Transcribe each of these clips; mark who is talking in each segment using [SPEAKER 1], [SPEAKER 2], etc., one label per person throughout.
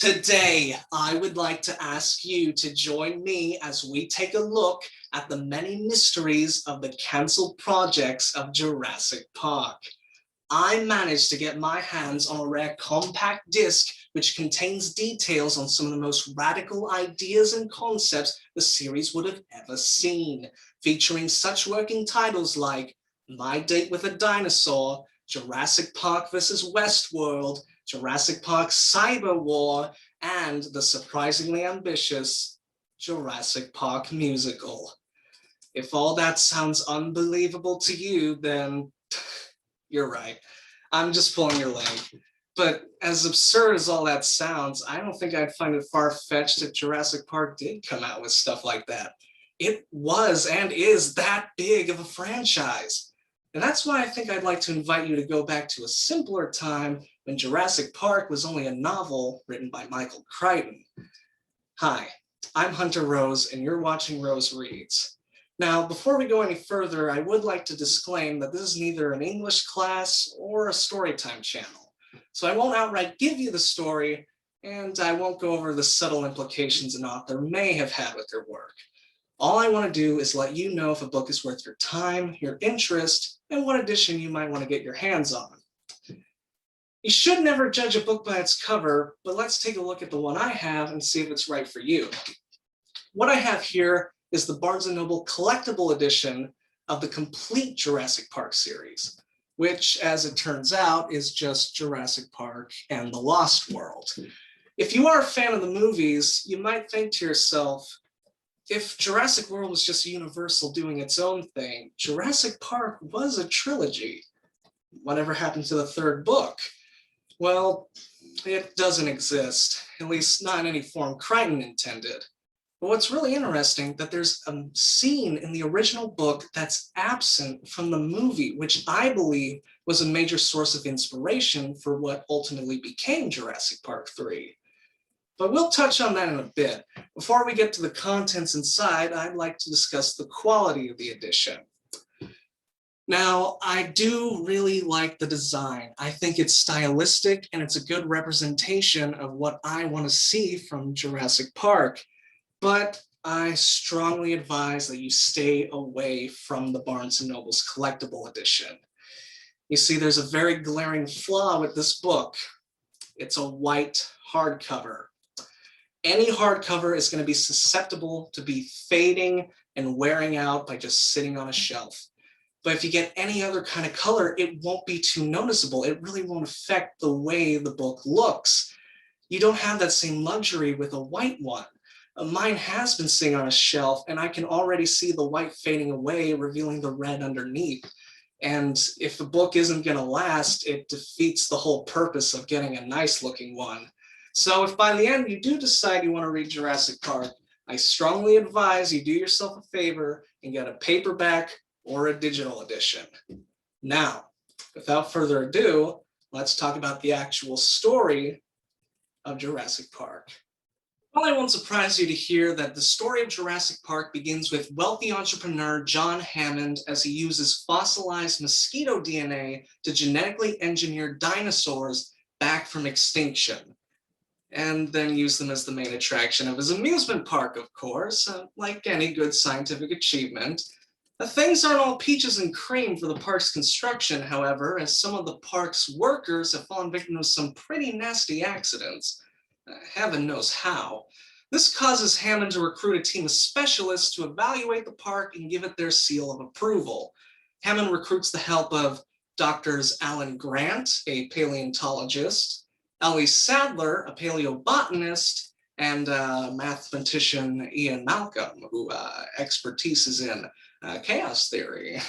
[SPEAKER 1] Today, I would like to ask you to join me as we take a look at the many mysteries of the canceled projects of Jurassic Park. I managed to get my hands on a rare compact disc which contains details on some of the most radical ideas and concepts the series would have ever seen, featuring such working titles like My Date with a Dinosaur, Jurassic Park vs. Westworld, Jurassic Park Cyber War, and the surprisingly ambitious Jurassic Park musical. If all that sounds unbelievable to you, then you're right. I'm just pulling your leg. But as absurd as all that sounds, I don't think I'd find it far-fetched if Jurassic Park did come out with stuff like that. It was and is that big of a franchise. And that's why I think I'd like to invite you to go back to a simpler time when Jurassic Park was only a novel written by Michael Crichton. Hi, I'm Hunter Rose, and you're watching Rose Reads. Now, before we go any further, I would like to disclaim that this is neither an English class or a storytime channel. So I won't outright give you the story, and I won't go over the subtle implications an author may have had with their work. All I want to do is let you know if a book is worth your time, your interest, and what edition you might want to get your hands on. You should never judge a book by its cover, but let's take a look at the one I have and see if it's right for you. What I have here is the Barnes & Noble collectible edition of the complete Jurassic Park series, which, as it turns out, is just Jurassic Park and the Lost World. If you are a fan of the movies, you might think to yourself, if Jurassic World was just Universal doing its own thing, Jurassic Park was a trilogy. Whatever happened to the third book? Well, it doesn't exist, at least not in any form Crichton intended. But what's really interesting that there's a scene in the original book that's absent from the movie, which I believe was a major source of inspiration for what ultimately became Jurassic Park 3. But we'll touch on that in a bit. Before we get to the contents inside, I'd like to discuss the quality of the edition. Now, I do really like the design. I think it's stylistic and it's a good representation of what I want to see from Jurassic Park. But I strongly advise that you stay away from the Barnes & Noble's collectible edition. You see, there's a very glaring flaw with this book. It's a white hardcover. Any hardcover is going to be susceptible to be fading and wearing out by just sitting on a shelf. But if you get any other kind of color, it won't be too noticeable. It really won't affect the way the book looks. You don't have that same luxury with a white one. Mine has been sitting on a shelf, and I can already see the white fading away, revealing the red underneath. And if the book isn't going to last, it defeats the whole purpose of getting a nice-looking one. So if by the end you do decide you want to read Jurassic Park, I strongly advise you do yourself a favor and get a paperback or a digital edition. Now, without further ado, let's talk about the actual story of Jurassic Park. Well, I won't surprise you to hear that the story of Jurassic Park begins with wealthy entrepreneur John Hammond as he uses fossilized mosquito DNA to genetically engineer dinosaurs back from extinction, and then use them as the main attraction of his amusement park, of course, like any good scientific achievement. Things aren't all peaches and cream for the park's construction, however, as some of the park's workers have fallen victim to some pretty nasty accidents. Heaven knows how. This causes Hammond to recruit a team of specialists to evaluate the park and give it their seal of approval. Hammond recruits the help of Doctors Alan Grant, a paleontologist, Ellie Sadler, a paleobotanist, and mathematician Ian Malcolm, who expertise is in chaos theory.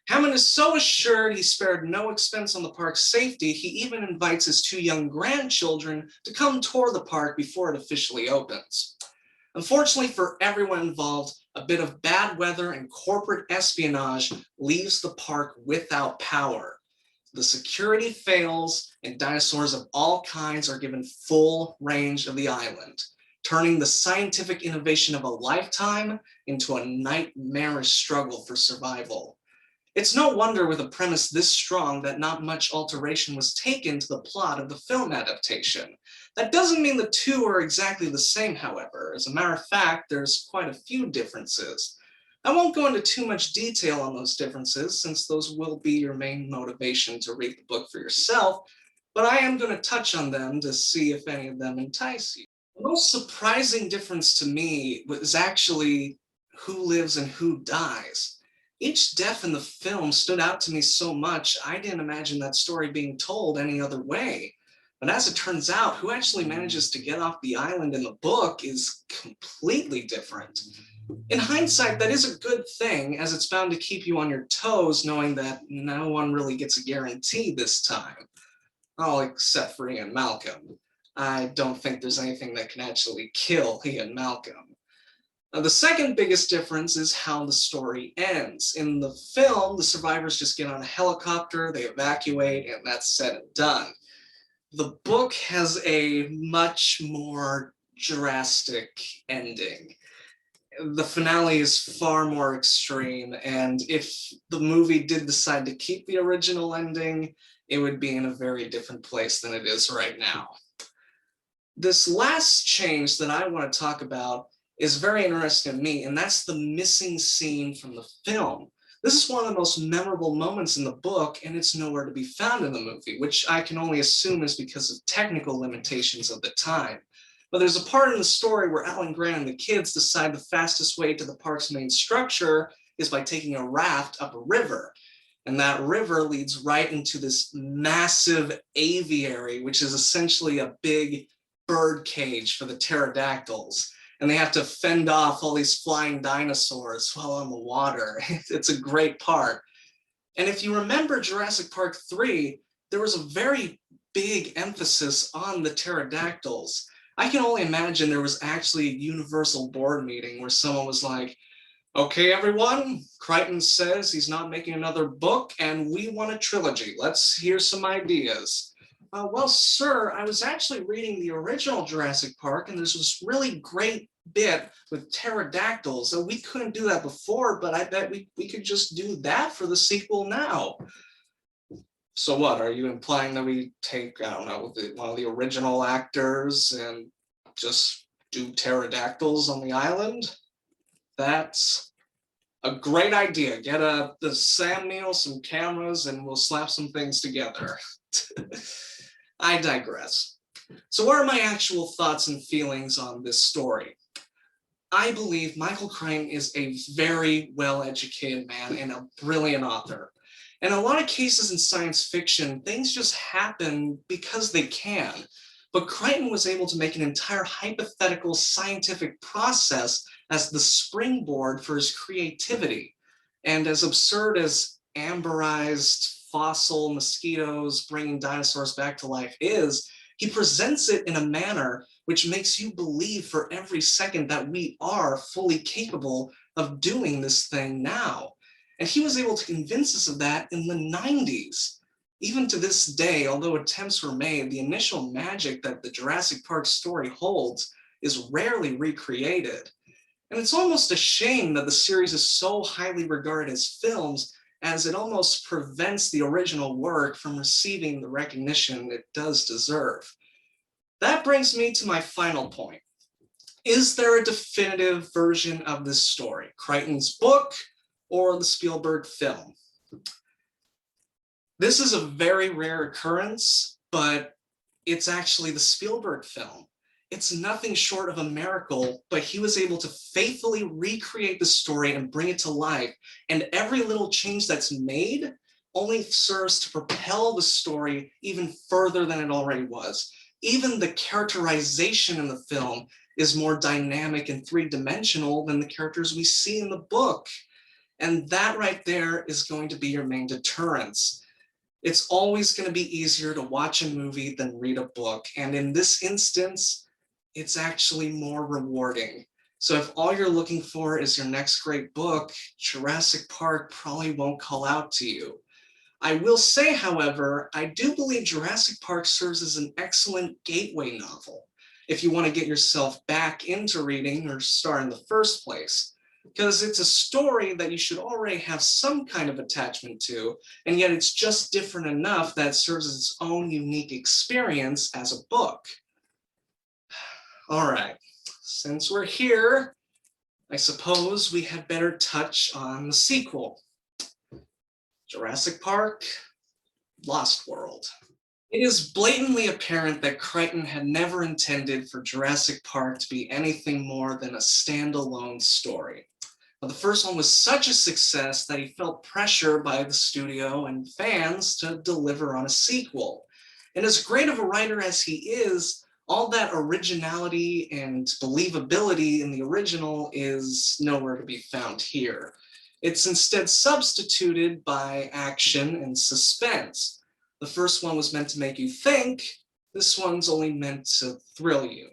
[SPEAKER 1] Hammond is so assured he spared no expense on the park's safety, he even invites his 2 young grandchildren to come tour the park before it officially opens. Unfortunately for everyone involved, a bit of bad weather and corporate espionage leaves the park without power. The security fails, and dinosaurs of all kinds are given full range of the island, turning the scientific innovation of a lifetime into a nightmarish struggle for survival. It's no wonder with a premise this strong that not much alteration was taken to the plot of the film adaptation. That doesn't mean the two are exactly the same, however. As a matter of fact, there's quite a few differences. I won't go into too much detail on those differences, since those will be your main motivation to read the book for yourself, but I am going to touch on them to see if any of them entice you. The most surprising difference to me was actually who lives and who dies. Each death in the film stood out to me so much, I didn't imagine that story being told any other way. But as it turns out, who actually manages to get off the island in the book is completely different. In hindsight, that is a good thing, as it's bound to keep you on your toes knowing that no one really gets a guarantee this time. All except for Ian Malcolm. I don't think there's anything that can actually kill Ian Malcolm. Now, the second biggest difference is how the story ends. In the film, the survivors just get on a helicopter, they evacuate, and that's said and done. The book has a much more drastic ending. The finale is far more extreme, and if the movie did decide to keep the original ending, it would be in a very different place than it is right now. This last change that I want to talk about is very interesting to me, and that's the missing scene from the film. This is one of the most memorable moments in the book, and it's nowhere to be found in the movie, which I can only assume is because of technical limitations of the time. But there's a part in the story where Alan Grant and the kids decide the fastest way to the park's main structure is by taking a raft up a river. And that river leads right into this massive aviary, which is essentially a big bird cage for the pterodactyls. And they have to fend off all these flying dinosaurs while on the water. It's a great part. And if you remember Jurassic Park 3, there was a very big emphasis on the pterodactyls. I can only imagine there was actually a universal board meeting where someone was like, okay, everyone, Crichton says he's not making another book and we want a trilogy. Let's hear some ideas. Well, sir, I was actually reading the original Jurassic Park and there's this really great bit with pterodactyls. So we couldn't do that before, but I bet we could just do that for the sequel now. So what, are you implying that we take, I don't know, one of the original actors and just do pterodactyls on the island? That's a great idea. Get the Sam Neill, some cameras, and we'll slap some things together. I digress. So what are my actual thoughts and feelings on this story? I believe Michael Crichton is a very well-educated man and a brilliant author. In a lot of cases in science fiction, things just happen because they can. But Crichton was able to make an entire hypothetical scientific process as the springboard for his creativity. And as absurd as amberized fossil mosquitoes bringing dinosaurs back to life is, he presents it in a manner which makes you believe for every second that we are fully capable of doing this thing now. And he was able to convince us of that in the 90s. Even to this day, although attempts were made, the initial magic that the Jurassic Park story holds is rarely recreated. And it's almost a shame that the series is so highly regarded as films, as it almost prevents the original work from receiving the recognition it does deserve. That brings me to my final point. Is there a definitive version of this story? Crichton's book or the Spielberg film? This is a very rare occurrence, but it's actually the Spielberg film. It's nothing short of a miracle, but he was able to faithfully recreate the story and bring it to life. And every little change that's made only serves to propel the story even further than it already was. Even the characterization in the film is more dynamic and three-dimensional than the characters we see in the book. And that right there is going to be your main deterrence. It's always going to be easier to watch a movie than read a book. And in this instance, it's actually more rewarding. So if all you're looking for is your next great book, Jurassic Park probably won't call out to you. I will say, however, I do believe Jurassic Park serves as an excellent gateway novel if you want to get yourself back into reading or start in the first place. because it's a story that you should already have some kind of attachment to, and yet it's just different enough that it serves as its own unique experience as a book. All right, since we're here, I suppose we had better touch on the sequel. Jurassic Park, Lost World. It is blatantly apparent that Crichton had never intended for Jurassic Park to be anything more than a standalone story. But the first one was such a success that he felt pressure by the studio and fans to deliver on a sequel. And as great of a writer as he is, all that originality and believability in the original is nowhere to be found here. It's instead substituted by action and suspense. The first one was meant to make you think, this one's only meant to thrill you.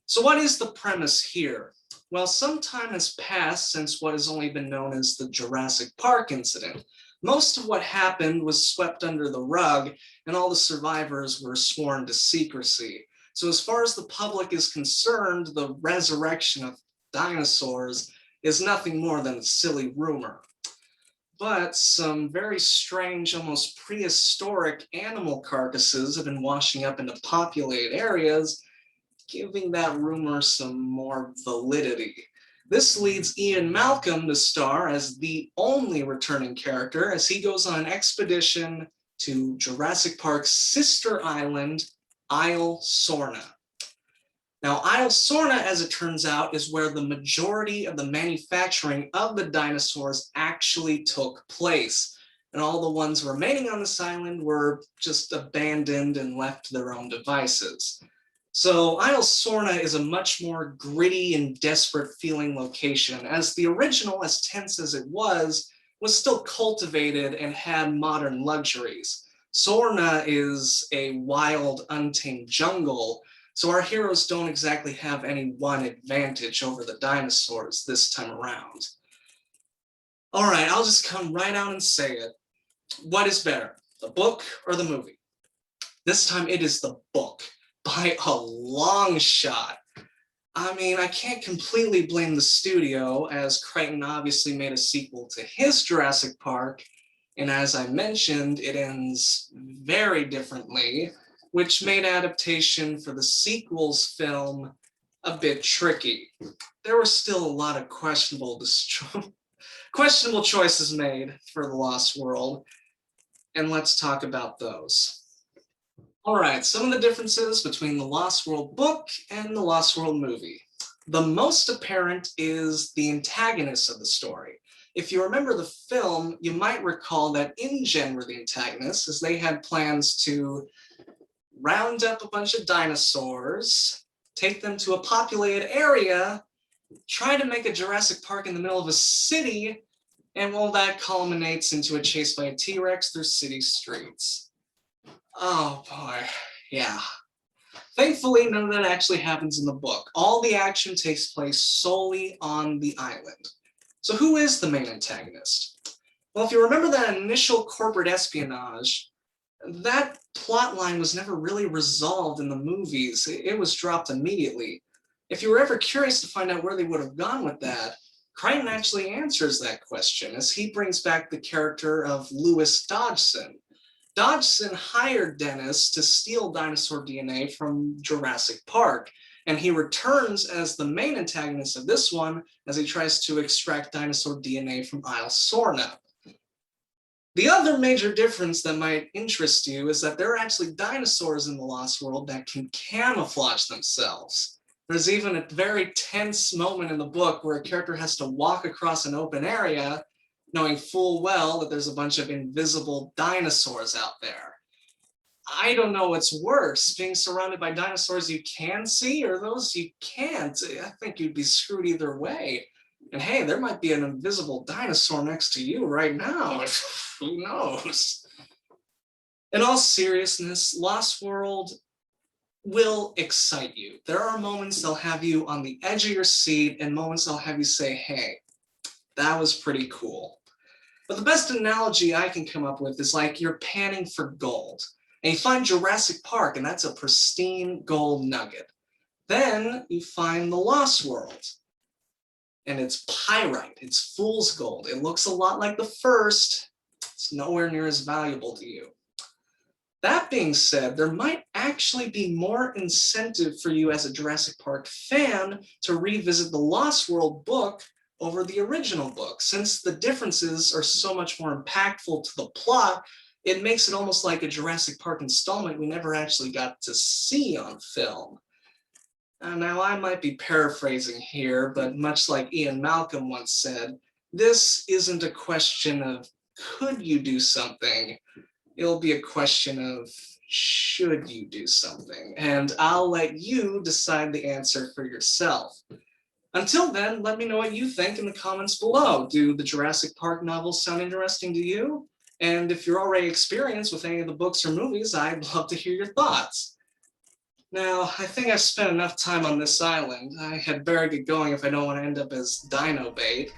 [SPEAKER 1] So what is the premise here? Well, some time has passed since what has only been known as the Jurassic Park incident. Most of what happened was swept under the rug, and all the survivors were sworn to secrecy. So as far as the public is concerned, the resurrection of dinosaurs is nothing more than a silly rumor. But some very strange, almost prehistoric animal carcasses have been washing up into populated areas, giving that rumor some more validity. This leads Ian Malcolm to star as the only returning character as he goes on an expedition to Jurassic Park's sister island, Isle Sorna. Now, Isle Sorna, as it turns out, is where the majority of the manufacturing of the dinosaurs actually took place. And all the ones remaining on this island were just abandoned and left to their own devices. So Isle Sorna is a much more gritty and desperate feeling location, as the original, as tense as it was still cultivated and had modern luxuries. Sorna is a wild, untamed jungle, so our heroes don't exactly have any one advantage over the dinosaurs this time around. All right, I'll just come right out and say it. What is better, the book or the movie? This time it is the book, by a long shot. I mean, I can't completely blame the studio, as Crichton obviously made a sequel to his Jurassic Park, and as I mentioned, it ends very differently, which made adaptation for the sequel's film a bit tricky. There were still a lot of questionable choices made for The Lost World, and let's talk about those. All right, some of the differences between the Lost World book and the Lost World movie. The most apparent is the antagonist of the story. If you remember the film, you might recall that InGen were the antagonists, as they had plans to round up a bunch of dinosaurs, take them to a populated area, try to make a Jurassic Park in the middle of a city, and well, that culminates into a chase by a T-Rex through city streets. Oh boy, yeah. Thankfully, none of that actually happens in the book. All the action takes place solely on the island. So who is the main antagonist? Well, if you remember that initial corporate espionage, that plot line was never really resolved in the movies. It was dropped immediately. If you were ever curious to find out where they would have gone with that, Crichton actually answers that question as he brings back the character of Lewis Dodgson. Dodgson hired Dennis to steal dinosaur DNA from Jurassic Park, and he returns as the main antagonist of this one as he tries to extract dinosaur DNA from Isle Sorna. The other major difference that might interest you is that there are actually dinosaurs in the Lost World that can camouflage themselves. There's even a very tense moment in the book where a character has to walk across an open area knowing full well that there's a bunch of invisible dinosaurs out there. I don't know what's worse, being surrounded by dinosaurs you can see or those you can't. I think you'd be screwed either way. And hey, there might be an invisible dinosaur next to you right now. Who knows? In all seriousness, Lost World will excite you. There are moments they'll have you on the edge of your seat and moments they'll have you say, hey, that was pretty cool. But the best analogy I can come up with is like you're panning for gold. And you find Jurassic Park, and that's a pristine gold nugget. Then you find the Lost World. and it's pyrite, it's fool's gold. It looks a lot like the first. It's nowhere near as valuable to you. That being said, there might actually be more incentive for you as a Jurassic Park fan to revisit the Lost World book over the original book. Since the differences are so much more impactful to the plot, it makes it almost like a Jurassic Park installment we never actually got to see on film. Now, I might be paraphrasing here, but much like Ian Malcolm once said, this isn't a question of could you do something, it'll be a question of should you do something, and I'll let you decide the answer for yourself. Until then, let me know what you think in the comments below. Do the Jurassic Park novels sound interesting to you? And if you're already experienced with any of the books or movies, I'd love to hear your thoughts. Now, I think I've spent enough time on this island. I had better get going if I don't want to end up as dino bait.